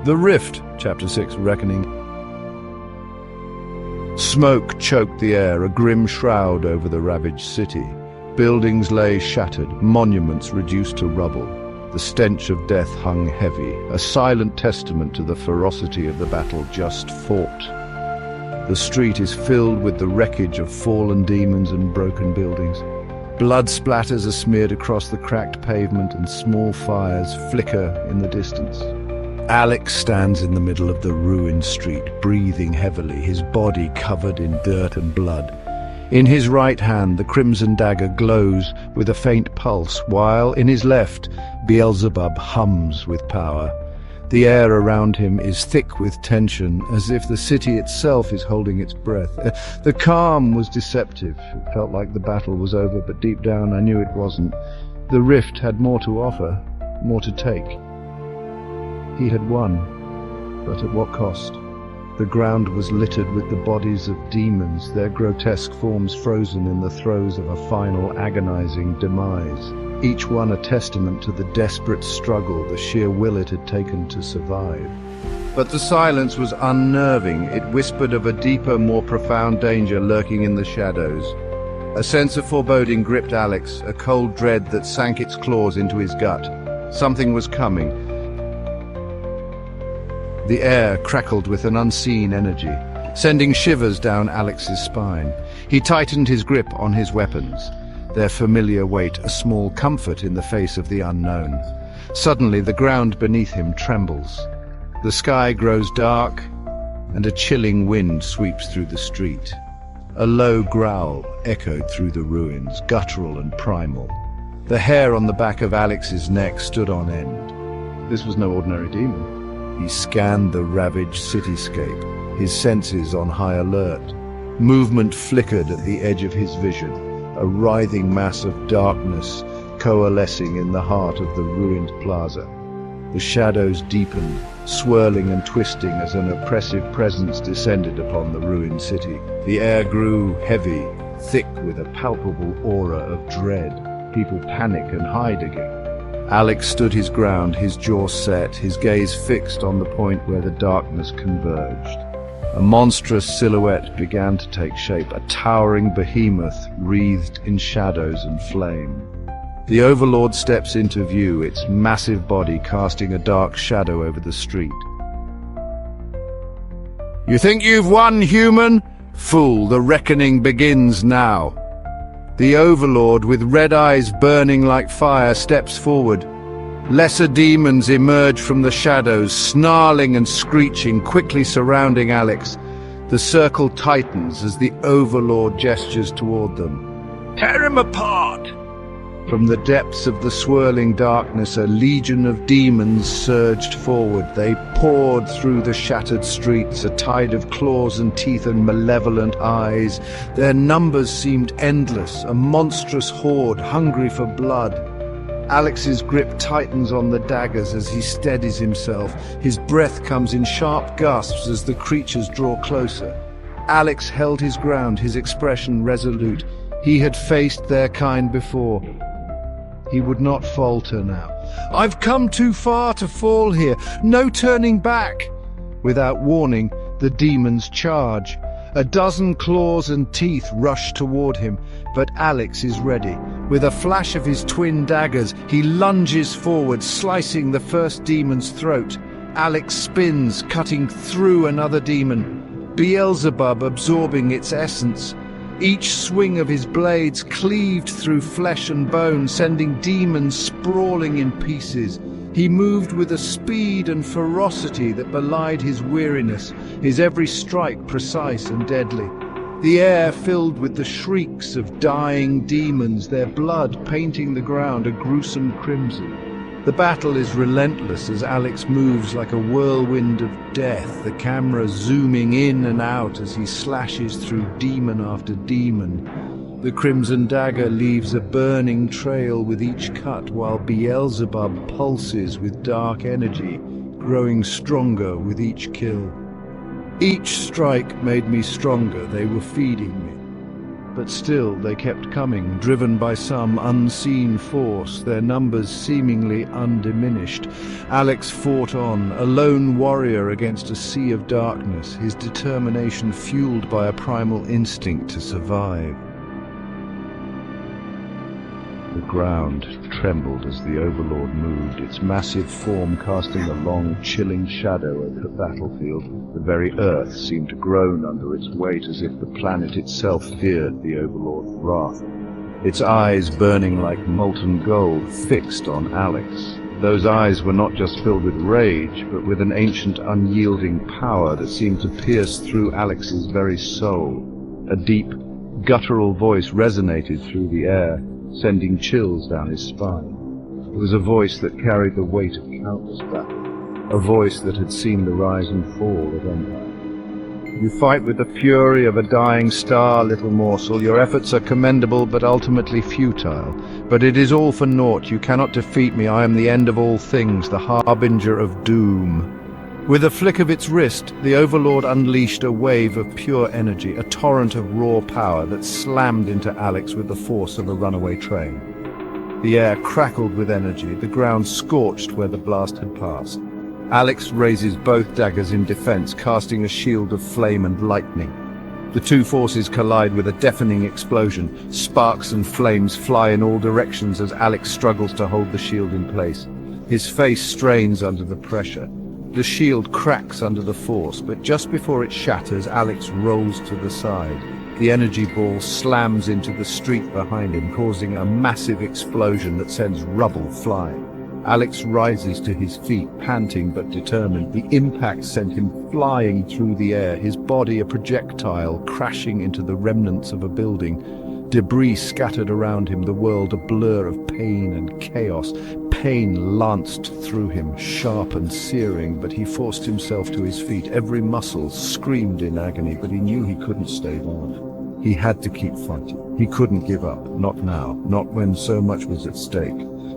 The Rift, Chapter 6, Reckoning. Smoke choked the air, a grim shroud over the ravaged city. Buildings lay shattered, monuments reduced to rubble. The stench of death hung heavy, a silent testament to the ferocity of the battle just fought. The street is filled with the wreckage of fallen demons and broken buildings. Blood splatters are smeared across the cracked pavement and small fires flicker in the distance. Alex stands in the middle of the ruined street, breathing heavily, his body covered in dirt and blood. In his right hand, the Crimson Dagger glows with a faint pulse, while in his left, Beelzebub hums with power. The air around him is thick with tension, as if the city itself is holding its breath. The calm was deceptive. It felt like the battle was over, but deep down I knew it wasn't. The Rift had more to offer, more to take. He had won, but at what cost? The ground was littered with the bodies of demons, their grotesque forms frozen in the throes of a final agonizing demise, each one a testament to the desperate struggle, the sheer will it had taken to survive. But the silence was unnerving. It whispered of a deeper, more profound danger lurking in the shadows. A sense of foreboding gripped Alex, a cold dread that sank its claws into his gut. Something was coming. The air crackled with an unseen energy, sending shivers down Alex's spine. He tightened his grip on his weapons, their familiar weight a small comfort in the face of the unknown. Suddenly, the ground beneath him trembles. The sky grows dark, and a chilling wind sweeps through the street. A low growl echoed through the ruins, guttural and primal. The hair on the back of Alex's neck stood on end. This was no ordinary demon. He scanned the ravaged cityscape, his senses on high alert. Movement flickered at the edge of his vision, a writhing mass of darkness coalescing in the heart of the ruined plaza. The shadows deepened, swirling and twisting as an oppressive presence descended upon the ruined city. The air grew heavy, thick with a palpable aura of dread. People panic and hide again. Alex stood his ground, his jaw set, his gaze fixed on the point where the darkness converged. A monstrous silhouette began to take shape, a towering behemoth wreathed in shadows and flame. The Overlord steps into view, its massive body casting a dark shadow over the street. "You think you've won, human? Fool, the reckoning begins now." The Overlord, with red eyes burning like fire, steps forward. Lesser demons emerge from the shadows, snarling and screeching, quickly surrounding Alex. The circle tightens as the Overlord gestures toward them. "Tear him apart!" From the depths of the swirling darkness, a legion of demons surged forward. They poured through the shattered streets, a tide of claws and teeth and malevolent eyes. Their numbers seemed endless, a monstrous horde hungry for blood. Alex's grip tightens on the daggers as he steadies himself. His breath comes in sharp gasps as the creatures draw closer. Alex held his ground, his expression resolute. He had faced their kind before. He would not falter now. "I've come too far to fall here. No turning back." Without warning, the demons charge. A dozen claws and teeth rush toward him, but Alex is ready. With a flash of his twin daggers, he lunges forward, slicing the first demon's throat. Alex spins, cutting through another demon, Beelzebub absorbing its essence. Each swing of his blades cleaved through flesh and bone, sending demons sprawling in pieces. He moved with a speed and ferocity that belied his weariness, his every strike precise and deadly. The air filled with the shrieks of dying demons, their blood painting the ground a gruesome crimson. The battle is relentless as Alex moves like a whirlwind of death, the camera zooming in and out as he slashes through demon after demon. The Crimson Dagger leaves a burning trail with each cut, while Beelzebub pulses with dark energy, growing stronger with each kill. Each strike made me stronger, they were feeding me. But still they kept coming, driven by some unseen force, their numbers seemingly undiminished. Alex fought on, a lone warrior against a sea of darkness, his determination fueled by a primal instinct to survive. The ground trembled as the Overlord moved, its massive form casting a long, chilling shadow over the battlefield. The very earth seemed to groan under its weight, as if the planet itself feared the Overlord's wrath. Its eyes, burning like molten gold, fixed on Alex. Those eyes were not just filled with rage, but with an ancient, unyielding power that seemed to pierce through Alex's very soul. A deep, guttural voice resonated through the air, sending chills down his spine. It was a voice that carried the weight of countless battles, a voice that had seen the rise and fall of empire. You fight with the fury of a dying star, little morsel. Your efforts are commendable, but ultimately futile. But it is all for naught. You cannot defeat me. I am the end of all things, the harbinger of doom. With a flick of its wrist, the Overlord unleashed a wave of pure energy, a torrent of raw power that slammed into Alex with the force of a runaway train. The air crackled with energy, the ground scorched where the blast had passed. Alex raises both daggers in defense, casting a shield of flame and lightning. The two forces collide with a deafening explosion. Sparks and flames fly in all directions as Alex struggles to hold the shield in place. His face strains under the pressure. The shield cracks under the force, but just before it shatters, Alex rolls to the side. The energy ball slams into the street behind him, causing a massive explosion that sends rubble flying. Alex rises to his feet, panting but determined. The impact sent him flying through the air, his body a projectile crashing into the remnants of a building. Debris scattered around him, the world a blur of pain and chaos. Pain lanced through him, sharp and searing, but he forced himself to his feet. Every muscle screamed in agony, but he knew he couldn't stay down. He had to keep fighting. He couldn't give up, not now, not when so much was at stake.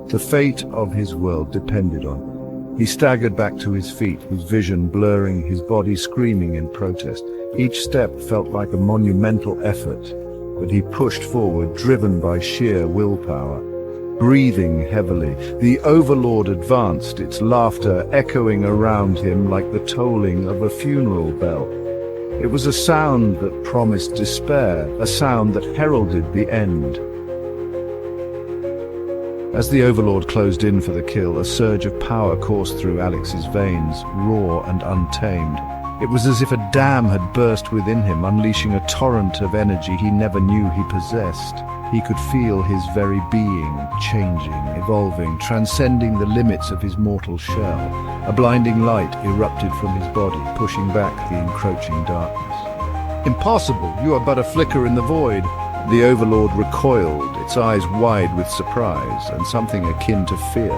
The fate of his world depended on it. He staggered back to his feet, his vision blurring, his body screaming in protest. Each step felt like a monumental effort, but he pushed forward, driven by sheer willpower. Breathing heavily, the Overlord advanced, its laughter echoing around him like the tolling of a funeral bell. It was a sound that promised despair, a sound that heralded the end. As the Overlord closed in for the kill, a surge of power coursed through Alex's veins, raw and untamed. It was as if a dam had burst within him, unleashing a torrent of energy he never knew he possessed. He could feel his very being changing, evolving, transcending the limits of his mortal shell. A blinding light erupted from his body, pushing back the encroaching darkness. "Impossible! You are but a flicker in the void." The Overlord recoiled, its eyes wide with surprise and something akin to fear.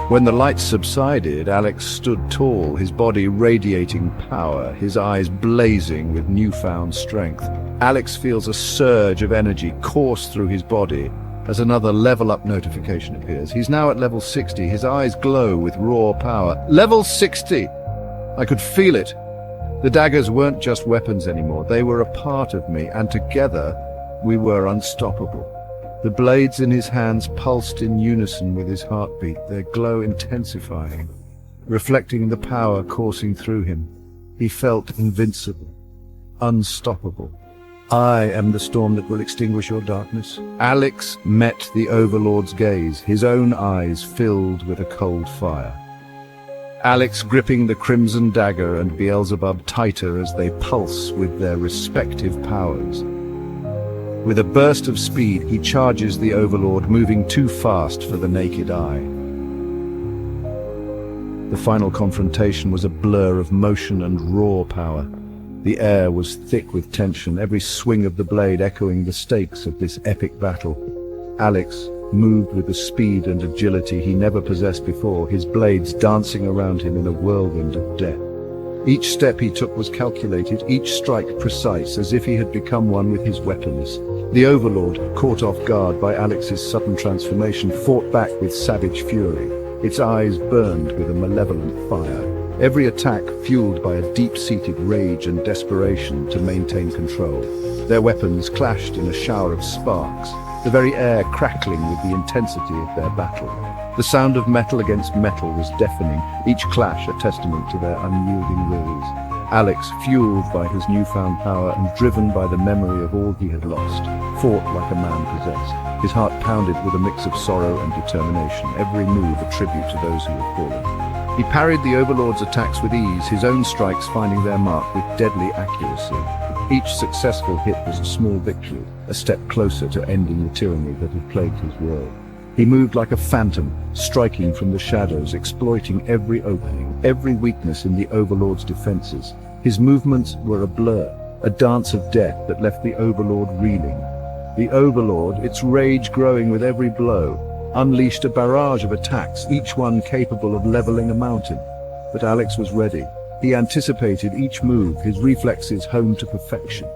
When the light subsided, Alex stood tall, his body radiating power, his eyes blazing with newfound strength. Alex feels a surge of energy course through his body as another level up notification appears. He's now at level 60, his eyes glow with raw power. Level 60! I could feel it. The daggers weren't just weapons anymore, they were a part of me, and together we were unstoppable. The blades in his hands pulsed in unison with his heartbeat, their glow intensifying, reflecting the power coursing through him. He felt invincible, unstoppable. "I am the storm that will extinguish your darkness." Alex met the Overlord's gaze, his own eyes filled with a cold fire. Alex gripping the Crimson Dagger and Beelzebub tighter as they pulse with their respective powers. With a burst of speed, he charges the Overlord, moving too fast for the naked eye. The final confrontation was a blur of motion and raw power. The air was thick with tension, every swing of the blade echoing the stakes of this epic battle. Alex moved with a speed and agility he never possessed before, his blades dancing around him in a whirlwind of death. Each step he took was calculated, each strike precise, as if he had become one with his weapons. The Overlord, caught off guard by Alex's sudden transformation, fought back with savage fury. Its eyes burned with a malevolent fire. Every attack fueled by a deep-seated rage and desperation to maintain control. Their weapons clashed in a shower of sparks, the very air crackling with the intensity of their battle. The sound of metal against metal was deafening, each clash a testament to their unyielding wills. Alex, fueled by his newfound power and driven by the memory of all he had lost, fought like a man possessed. His heart pounded with a mix of sorrow and determination, every move a tribute to those who had fallen. He parried the Overlord's attacks with ease, his own strikes finding their mark with deadly accuracy. Each successful hit was a small victory, a step closer to ending the tyranny that had plagued his world. He moved like a phantom, striking from the shadows, exploiting every opening, every weakness in the Overlord's defenses. His movements were a blur, a dance of death that left the Overlord reeling. The Overlord, its rage growing with every blow, unleashed a barrage of attacks, each one capable of leveling a mountain. But Alex was ready. He anticipated each move, his reflexes honed to perfection.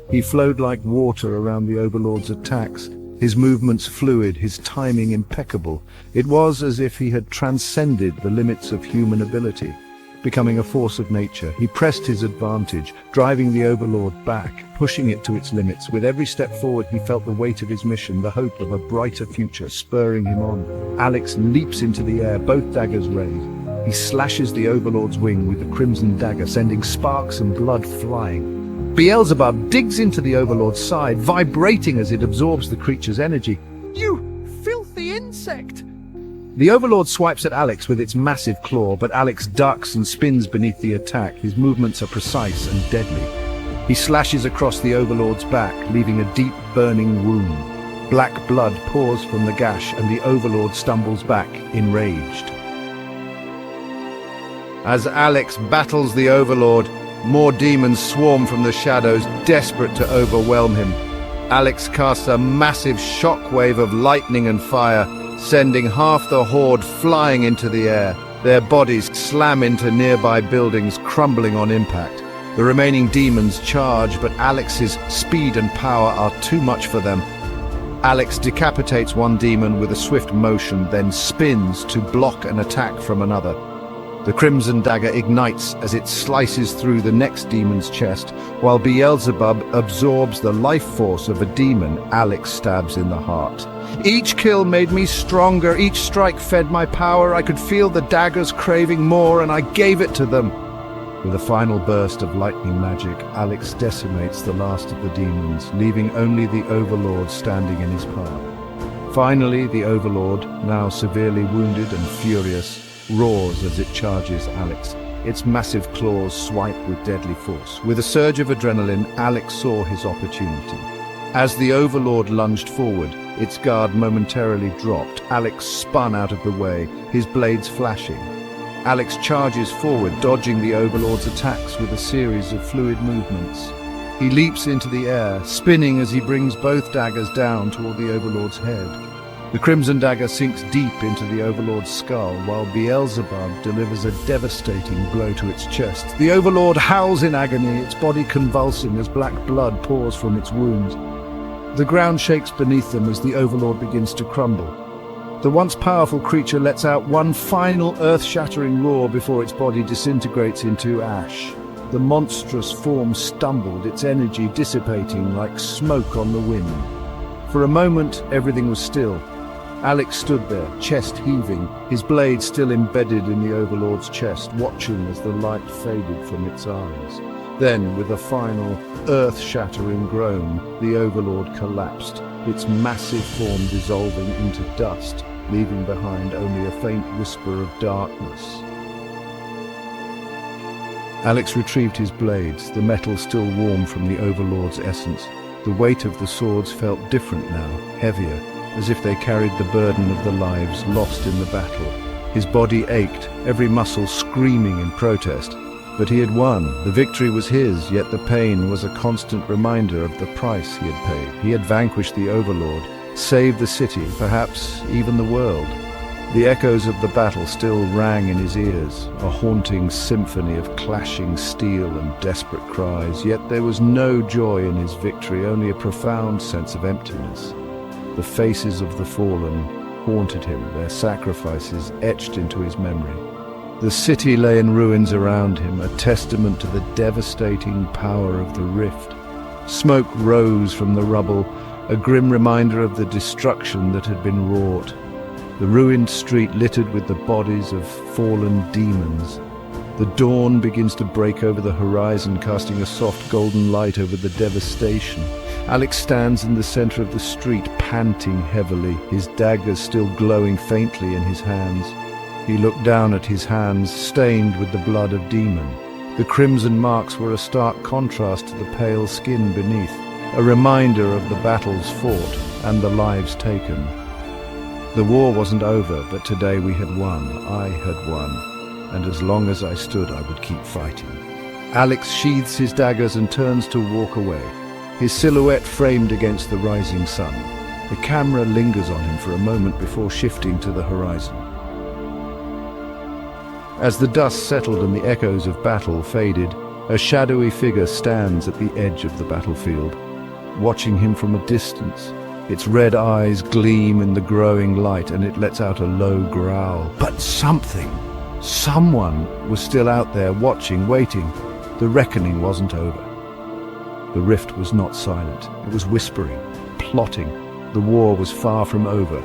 He flowed like water around the Overlord's attacks, his movements fluid, his timing impeccable. It was as if he had transcended the limits of human ability. Becoming a force of nature, he pressed his advantage, driving the Overlord back, pushing it to its limits. With every step forward, he felt the weight of his mission, the hope of a brighter future spurring him on. Alex leaps into the air, both daggers raised. He slashes the Overlord's wing with the Crimson Dagger, sending sparks and blood flying. Beelzebub digs into the Overlord's side, vibrating as it absorbs the creature's energy. "You filthy insect!" The Overlord swipes at Alex with its massive claw, but Alex ducks and spins beneath the attack. His movements are precise and deadly. He slashes across the Overlord's back, leaving a deep, burning wound. Black blood pours from the gash, and the Overlord stumbles back, enraged. As Alex battles the Overlord, more demons swarm from the shadows, desperate to overwhelm him. Alex casts a massive shockwave of lightning and fire, sending half the horde flying into the air. Their bodies slam into nearby buildings, crumbling on impact. The remaining demons charge, but Alex's speed and power are too much for them. Alex decapitates one demon with a swift motion, then spins to block an attack from another. The Crimson Dagger ignites as it slices through the next demon's chest, while Beelzebub absorbs the life force of a demon Alex stabs in the heart. Each kill made me stronger, each strike fed my power. I could feel the daggers craving more, and I gave it to them. With a final burst of lightning magic, Alex decimates the last of the demons, leaving only the Overlord standing in his path. Finally, the Overlord, now severely wounded and furious, roars as it charges Alex. Its massive claws swipe with deadly force. With a surge of adrenaline, Alex saw his opportunity. As the Overlord lunged forward, its guard momentarily dropped. Alex spun out of the way, his blades flashing. Alex charges forward, dodging the Overlord's attacks with a series of fluid movements. He leaps into the air, spinning as he brings both daggers down toward the Overlord's head. The Crimson Dagger sinks deep into the Overlord's skull, while Beelzebub delivers a devastating blow to its chest. The Overlord howls in agony, its body convulsing as black blood pours from its wounds. The ground shakes beneath them as the Overlord begins to crumble. The once powerful creature lets out one final earth-shattering roar before its body disintegrates into ash. The monstrous form stumbled, its energy dissipating like smoke on the wind. For a moment, everything was still. Alex stood there, chest heaving, his blade still embedded in the Overlord's chest, watching as the light faded from its eyes. Then, with a final, earth-shattering groan, the Overlord collapsed, its massive form dissolving into dust, leaving behind only a faint whisper of darkness. Alex retrieved his blades, the metal still warm from the Overlord's essence. The weight of the swords felt different now, heavier, as if they carried the burden of the lives lost in the battle. His body ached, every muscle screaming in protest. But he had won. The victory was his, yet the pain was a constant reminder of the price he had paid. He had vanquished the Overlord, saved the city, perhaps even the world. The echoes of the battle still rang in his ears, a haunting symphony of clashing steel and desperate cries, yet there was no joy in his victory, only a profound sense of emptiness. The faces of the fallen haunted him, their sacrifices etched into his memory. The city lay in ruins around him, a testament to the devastating power of the rift. Smoke rose from the rubble, a grim reminder of the destruction that had been wrought. The ruined street littered with the bodies of fallen demons. The dawn begins to break over the horizon, casting a soft golden light over the devastation. Alex stands in the center of the street, panting heavily, his daggers still glowing faintly in his hands. He looked down at his hands, stained with the blood of demon. The crimson marks were a stark contrast to the pale skin beneath, a reminder of the battles fought and the lives taken. The war wasn't over, but today we had won. I had won, and as long as I stood, I would keep fighting. Alex sheathes his daggers and turns to walk away, his silhouette framed against the rising sun. The camera lingers on him for a moment before shifting to the horizon. As the dust settled and the echoes of battle faded, a shadowy figure stands at the edge of the battlefield, watching him from a distance. Its red eyes gleam in the growing light, and it lets out a low growl. But someone was still out there, watching, waiting. The reckoning wasn't over. The rift was not silent. It was whispering, plotting. The war was far from over.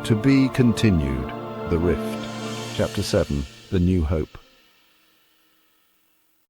To be continued. The Rift. Chapter 7. The New Hope.